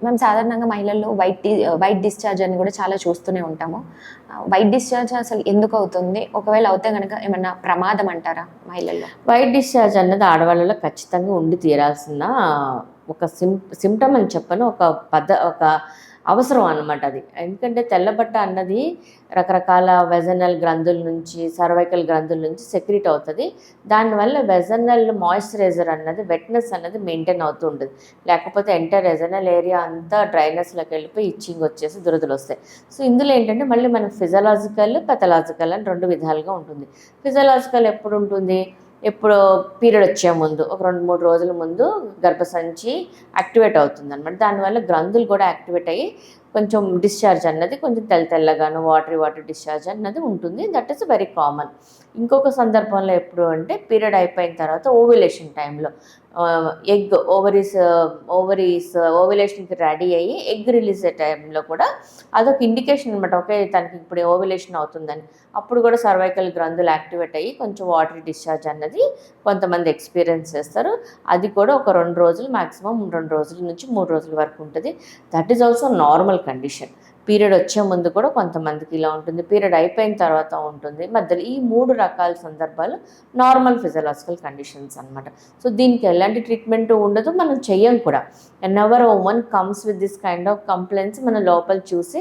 మేము సాధారణంగా మహిళల్లో వైట్ డిశ్చార్జ్ అని కూడా చాలా చూస్తూనే ఉంటాము. వైట్ డిశ్చార్జ్ అసలు ఎందుకు అవుతుంది? ఒకవేళ అవుతే గనక ఏమన్నా ప్రమాదం అంటారా మహిళల్లో? వైట్ డిశ్చార్జ్ అన్నది ఆడవాళ్ళలో ఖచ్చితంగా ఉండి తీరాల్సిన ఒక సిమ్టమ్ అని చెప్పను, ఒక అవసరం అన్నమాట అది. ఎందుకంటే తెల్లబట్ట అన్నది రకరకాల వెజనల్ గ్రంథుల నుంచి, సర్వైకల్ గ్రంథుల నుంచి సెక్రీట్ అవుతుంది. దానివల్ల వెజనల్ మాయిశ్చరైజర్ అన్నది, వెట్నెస్ అన్నది మెయింటైన్ అవుతూ ఉంటుంది. లేకపోతే ఎంటైర్ వెజనల్ ఏరియా అంతా డ్రైనెస్లోకి వెళ్ళిపోయి ఇచ్చింగ్ వచ్చేసి దురదలు వస్తాయి. సో ఇందులో ఏంటంటే మళ్ళీ మనకు ఫిజియలాజికల్, పెథలాజికల్ అని 2 విధాలుగా ఉంటుంది. ఫిజియలాజికల్ ఎప్పుడు ఉంటుంది? ఎప్పుడు పీరియడ్ వచ్చే ముందు, ఒక 2-3 రోజుల ముందు గర్భసంచి యాక్టివేట్ అవుతుంది అనమాట. దానివల్ల గ్రంథులు కూడా యాక్టివేట్ అయ్యి కొంచెం డిశ్చార్జ్ అన్నది కొంచెం తెల్లగాను వాటర్ డిశ్చార్జ్ అన్నది ఉంటుంది. That is very common. ఇంకొక సందర్భంలో ఎప్పుడు అంటే పీరియడ్ అయిపోయిన తర్వాత ఓవ్యులేషన్ టైంలో ఎగ్ ఓవ్యులేషన్కి రెడీ అయ్యి ఎగ్ రిలీజ్ అయ్యే టైంలో కూడా అదొక ఇండికేషన్ అనమాట. ఓకే, తనకి ఇప్పుడు ఓవ్యులేషన్ అవుతుందని. అప్పుడు కూడా సర్వైకల్ గ్రంథులు యాక్టివేట్ అయ్యి కొంచెం వాటర్ డిశ్చార్జ్ అన్నది కొంతమంది ఎక్స్పీరియన్స్ చేస్తారు. అది కూడా ఒక 2 రోజులు, మ్యాక్సిమం 2 రోజుల నుంచి 3 రోజుల వరకు ఉంటుంది. That is also normal condition. Period వచ్చే ముందు కూడా కొంతమందికి ఇలా ఉంటుంది, పీరియడ్ అయిపోయిన తర్వాత ఉంటుంది, మధ్యలో ఈ 3 రకాల సందర్భాలు నార్మల్ ఫిజియలాజికల్ కండిషన్స్ అనమాట. సో దీనికి ఎలాంటి ట్రీట్మెంట్ ఉండదు, మనం చెయ్యం కూడా. Ever women comes with this kind of complaints మన లోపల చూసి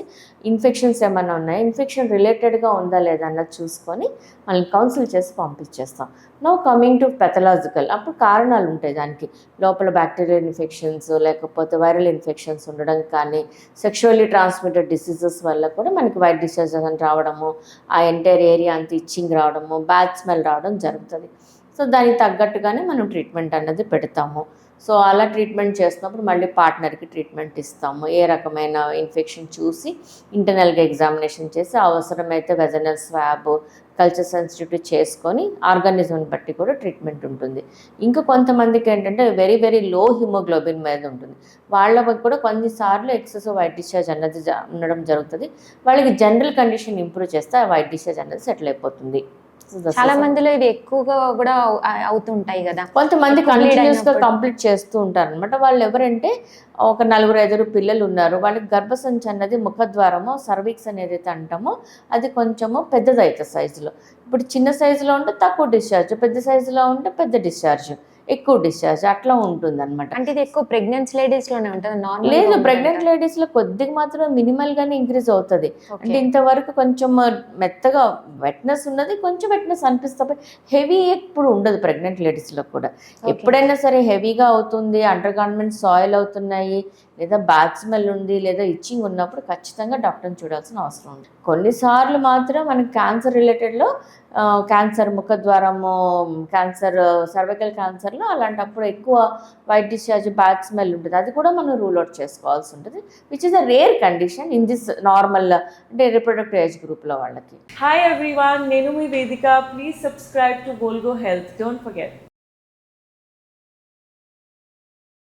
ఇన్ఫెక్షన్స్ ఏమైనా ఉన్నాయా, ఇన్ఫెక్షన్ రిలేటెడ్గా ఉందా లేదా అన్నది చూసుకొని మనల్ని కౌన్సిల్ చేసి పంపించేస్తాం. నౌ కమింగ్ టు పెథలాజికల్, అప్పుడు కారణాలు ఉంటాయి దానికి. లోపల బ్యాక్టీరియల్ ఇన్ఫెక్షన్స్, లేకపోతే వైరల్ ఇన్ఫెక్షన్స్ ఉండడం కానీ, సెక్షువల్లీ ట్రాన్స్మిటెడ్ డిసీజెస్ వల్ల కూడా మనకి వైట్ డిశ్చార్జ్ అని రావడము, ఆ ఎంటైర్ ఏరియా అంతా ఇచ్చింగ్ రావడము, బ్యాడ్ స్మెల్ రావడం జరుగుతుంది. సో దానికి తగ్గట్టుగానే మనం ట్రీట్మెంట్ అన్నది పెడతాము. సో అలా ట్రీట్మెంట్ చేస్తున్నప్పుడు మళ్ళీ పార్ట్నర్కి ట్రీట్మెంట్ ఇస్తాము. ఏ రకమైన ఇన్ఫెక్షన్ చూసి ఇంటర్నల్గా ఎగ్జామినేషన్ చేసి అవసరమైతే వెజనల్ స్వాబ్, కల్చర్ సెన్సిటివిటీ చేసుకొని ఆర్గానిజంని బట్టి కూడా ట్రీట్మెంట్ ఉంటుంది. ఇంకా కొంతమందికి ఏంటంటే వెరీ వెరీ లో హిమోగ్లోబిన్ మీద ఉంటుంది. వాళ్ళకి కూడా కొన్నిసార్లు ఎక్సెసివ్ వైట్ డిశ్చార్జ్ అన్నది ఉండడం జరుగుతుంది. వాళ్ళకి జనరల్ కండిషన్ ఇంప్రూవ్ చేస్తే ఆ వైట్ డిశ్చార్జ్ అన్నది సెటిల్ అయిపోతుంది. చాలా మందిలో ఇది ఎక్కువగా కూడా అవుతుంటాయి కదా. కొంతమంది కంటిన్యూస్గా కంప్లీట్ చేస్తూ ఉంటారు అనమాట. వాళ్ళు ఎవరంటే ఒక 4-5 పిల్లలు ఉన్నారు, వాళ్ళకి గర్భసంచి అన్నది ముఖద్వారమో సర్వీక్స్ అనేది అయితే అంటామో అది కొంచెము పెద్దదవుతుంది సైజులో. ఇప్పుడు చిన్న సైజులో ఉంటే తక్కువ డిశ్చార్జ్, పెద్ద సైజులో ఉంటే పెద్ద డిశ్చార్జ్, ఎక్కువ డిశ్చార్జ్ అట్లా ఉంటుంది అనమాట. అంటే ఇది ఎక్కువ ప్రెగ్నెన్సీ లేడీస్లోనే ఉంటుంది? నార్మల్ లేదు, ప్రెగ్నెంట్ లేడీస్లో కొద్దిగా మాత్రం మినిమల్గానే ఇంక్రీజ్ అవుతుంది. అంటే ఇంతవరకు కొంచెం మెత్తగా వెట్నెస్ ఉన్నది, కొంచెం వెట్నెస్ అనిపిస్తే హెవీ ఎప్పుడు ఉండదు ప్రెగ్నెంట్ లేడీస్లో కూడా. ఎప్పుడైనా సరే హెవీగా అవుతుంది, అండర్ గార్మెంట్స్ సాయిల్ అవుతున్నాయి, లేదా బ్యాడ్ స్మెల్ ఉంది, లేదా ఇచ్చింగ్ ఉన్నప్పుడు ఖచ్చితంగా డాక్టర్ని చూడాల్సిన అవసరం ఉంది. కొన్నిసార్లు మాత్రం మనకి క్యాన్సర్ రిలేటెడ్లో, క్యాన్సర్ ముఖద్వారము క్యాన్సర్, సర్వైకల్ క్యాన్సర్లో అలాంటప్పుడు ఎక్కువ వైట్ డిశ్చార్జ్, బ్యాడ్ స్మెల్ ఉంటుంది. అది కూడా మనం రూల్ అవుట్ చేసుకోవాల్సి ఉంటుంది, which is a rare condition in this normal అంటే రిప్రొడక్టివ్ ఏజ్ గ్రూప్లో వాళ్ళకి. హాయ్ ఎవ్రీవన్, నేను మీ Vedika. Please subscribe to Golgo health. Don't forget.